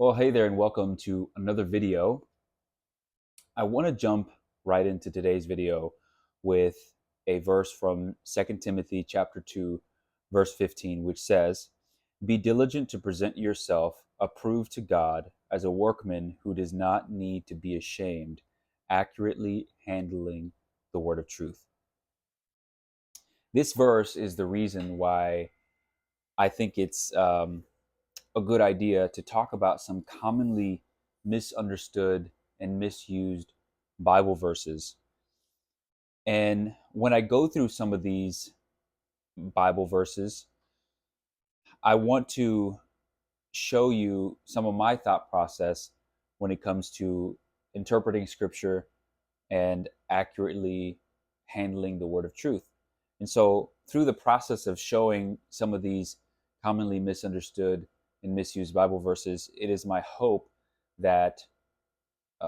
Well, hey there, and welcome to another video. I want to jump right into today's video with a verse from 2 Timothy chapter 2, verse 15, which says, "Be diligent to present yourself approved to God as a workman who does not need to be ashamed, accurately handling the word of truth." This verse is the reason why I think it's a good idea to talk about some commonly misunderstood and misused Bible verses. And when I go through some of these Bible verses, I want to show you some of my thought process when it comes to interpreting scripture and accurately handling the word of truth. And so, through the process of showing some of these commonly misunderstood and misused Bible verses, it is my hope that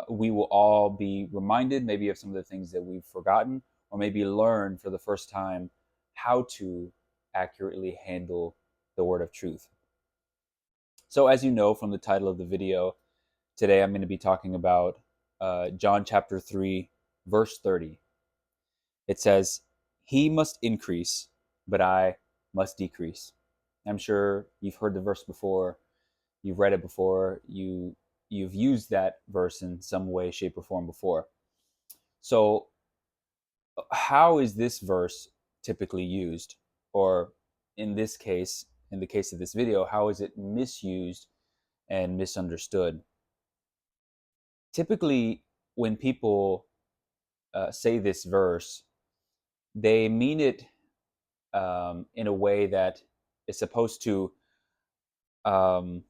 we will all be reminded maybe of some of the things that we've forgotten, or maybe learn for the first time how to accurately handle the word of truth. So, as you know from the title of the video, today I'm going to be talking about John chapter 3, verse 30. It says, "He must increase, but I must decrease." I'm sure you've heard the verse before, you've read it before, you've used that verse in some way, shape, or form before. So, how is this verse typically used? Or in this case, in the case of this video, how is it misused and misunderstood? Typically, when people say this verse, they mean it in a way that is supposed to um,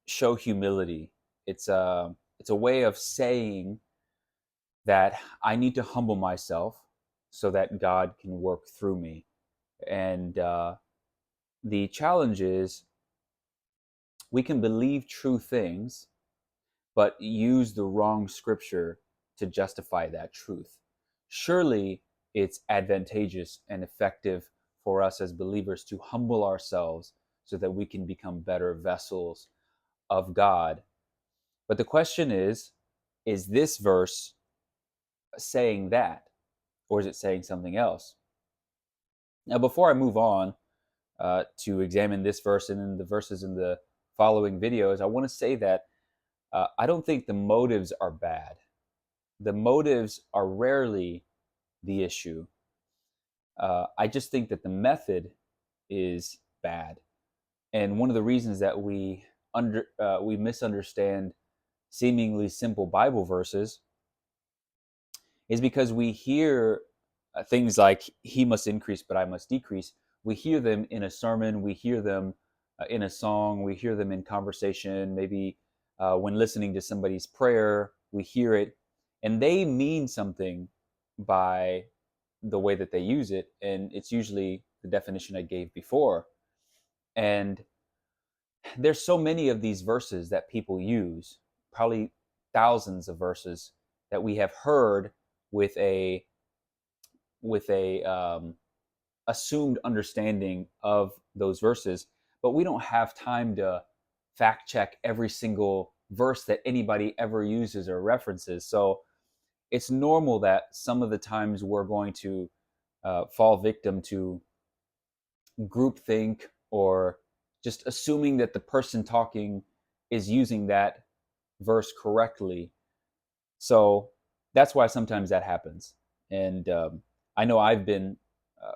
show humility. It's a way of saying that I need to humble myself so that God can work through me. And the challenge is we can believe true things, but use the wrong scripture to justify that truth. Surely it's advantageous and effective for us as believers to humble ourselves so that we can become better vessels of God. But the question is this verse saying that, or is it saying something else? Now, before I move on to examine this verse and then the verses in the following videos, I want to say that I don't think the motives are bad. The motives are rarely the issue. I just think that the method is bad, and one of the reasons that we misunderstand seemingly simple Bible verses is because we hear things like "He must increase, but I must decrease." We hear them in a sermon, we hear them in a song, we hear them in conversation, maybe when listening to somebody's prayer, we hear it, and they mean something by the way that they use it, and it's usually the definition I gave before. And there's so many of these verses that people use, probably thousands of verses that we have heard with a assumed understanding of those verses, but we don't have time to fact check every single verse that anybody ever uses or references. So it's normal that some of the times we're going to fall victim to groupthink or just assuming that the person talking is using that verse correctly. So that's why sometimes that happens. And I know I've been uh,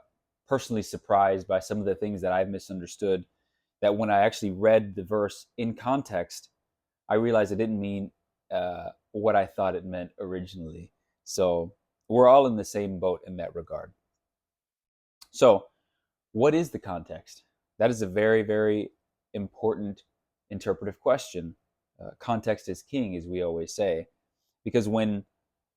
personally surprised by some of the things that I've misunderstood. That when I actually read the verse in context, I realized it didn't mean what I thought it meant originally. So we're all in the same boat in that regard. So, what is the context? That is a very, very important interpretive question. Context is king, as we always say, because when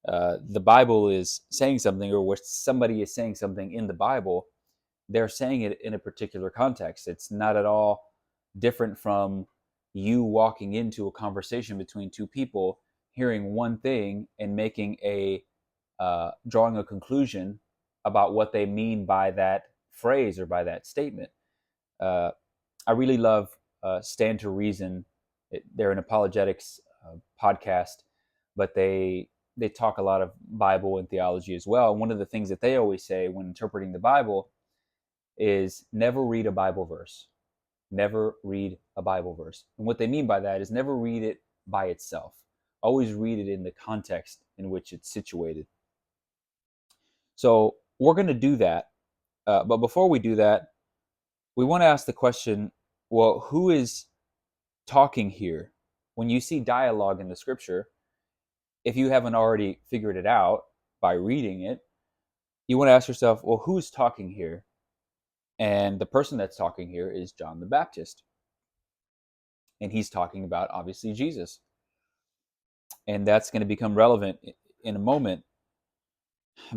the Bible is saying something, or where somebody is saying something in the Bible, they're saying it in a particular context. It's not at all different from you walking into a conversation between two people, hearing one thing and making a drawing a conclusion about what they mean by that phrase or by that statement. Uh, I really love Stand to Reason. They're an apologetics podcast, but they talk a lot of Bible and theology as well. And one of the things that they always say when interpreting the Bible is never read a Bible verse. Never read a Bible verse. And what they mean by that is never read it by itself. Always read it in the context in which it's situated. So we're going to do that. But before we do that, we want to ask the question, well, who is talking here? When you see dialogue in the scripture, if you haven't already figured it out by reading it, you want to ask yourself, well, who's talking here? And the person that's talking here is John the Baptist. And he's talking about, obviously, Jesus. And that's going to become relevant in a moment,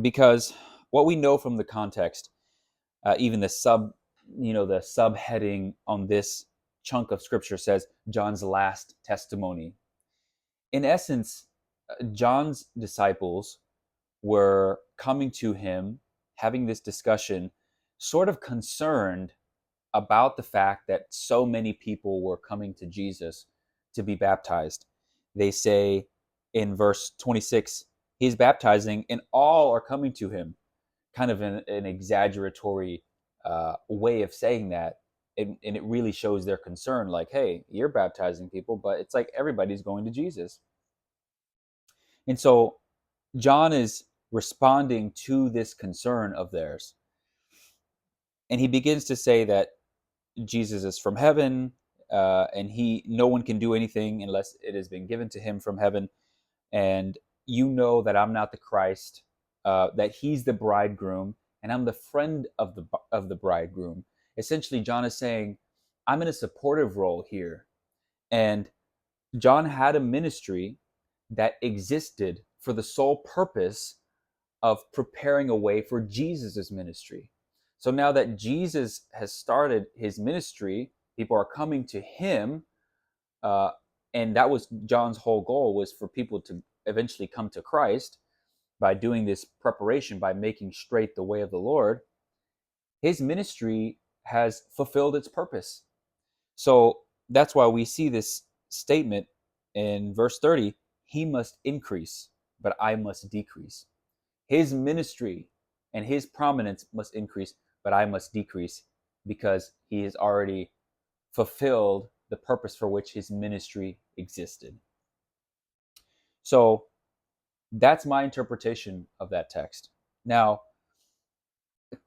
because what we know from the context, even the subheading on this chunk of scripture says John's last testimony. In essence, John's disciples were coming to him, having this discussion, sort of concerned about the fact that so many people were coming to Jesus to be baptized. They say in verse 26, he's baptizing and all are coming to him. Kind of an exaggeratory way of saying that. And it really shows their concern, like, hey, you're baptizing people, but it's like everybody's going to Jesus. And so John is responding to this concern of theirs. And he begins to say that Jesus is from heaven, and no one can do anything unless it has been given to him from heaven. And you know that I'm not the Christ, that he's the bridegroom, and I'm the friend of the bridegroom. Essentially, John is saying, I'm in a supportive role here. And John had a ministry that existed for the sole purpose of preparing a way for Jesus's ministry. So now that Jesus has started his ministry, people are coming to him, and that was John's whole goal, was for people to eventually come to Christ by doing this preparation, by making straight the way of the Lord. His ministry has fulfilled its purpose. So that's why we see this statement in verse 30, he must increase, but I must decrease. His ministry and his prominence must increase, but I must decrease, because he has already fulfilled the purpose for which his ministry existed. So that's my interpretation of that text. Now,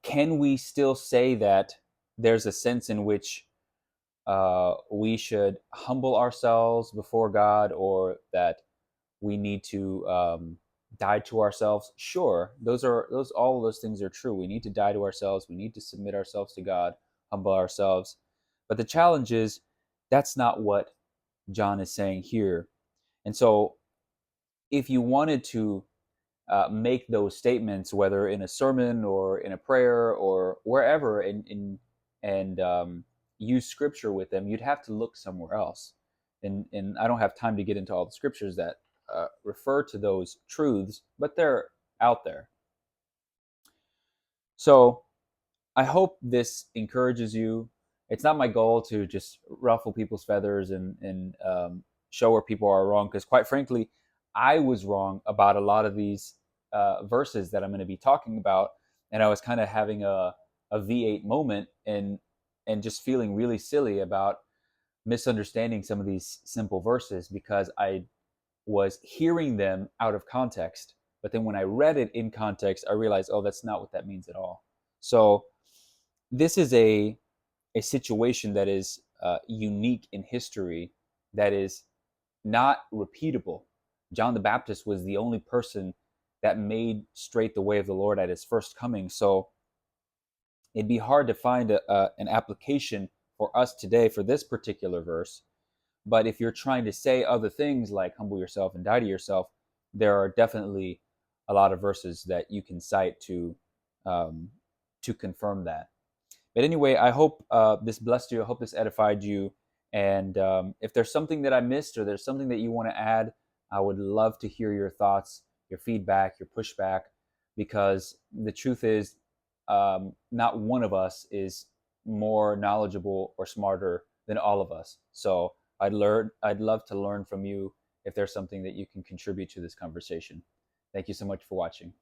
can we still say that there's a sense in which we should humble ourselves before God, or that we need to die to ourselves? Sure, all of those things are true. We need to die to ourselves. We need to submit ourselves to God, humble ourselves. But the challenge is that's not what John is saying here. And so, if you wanted to make those statements, whether in a sermon or in a prayer or wherever, and use scripture with them, you'd have to look somewhere else. And I don't have time to get into all the scriptures that refer to those truths, but they're out there. So I hope this encourages you. It's not my goal to just ruffle people's feathers and show where people are wrong, because quite frankly, I was wrong about a lot of these verses that I'm going to be talking about, and I was kind of having a V8 moment and just feeling really silly about misunderstanding some of these simple verses, because I was hearing them out of context. But then when I read it in context, I realized, oh, that's not what that means at all. So this is a situation that is unique in history, that is not repeatable. John the Baptist was the only person that made straight the way of the Lord at his first coming. So it'd be hard to find an application for us today for this particular verse. But if you're trying to say other things like humble yourself and die to yourself, there are definitely a lot of verses that you can cite to confirm that. But anyway, I hope this blessed you. I hope this edified you. And if there's something that I missed, or there's something that you want to add, I would love to hear your thoughts, your feedback, your pushback, because the truth is, not one of us is more knowledgeable or smarter than all of us. So I'd love to learn from you if there's something that you can contribute to this conversation. Thank you so much for watching.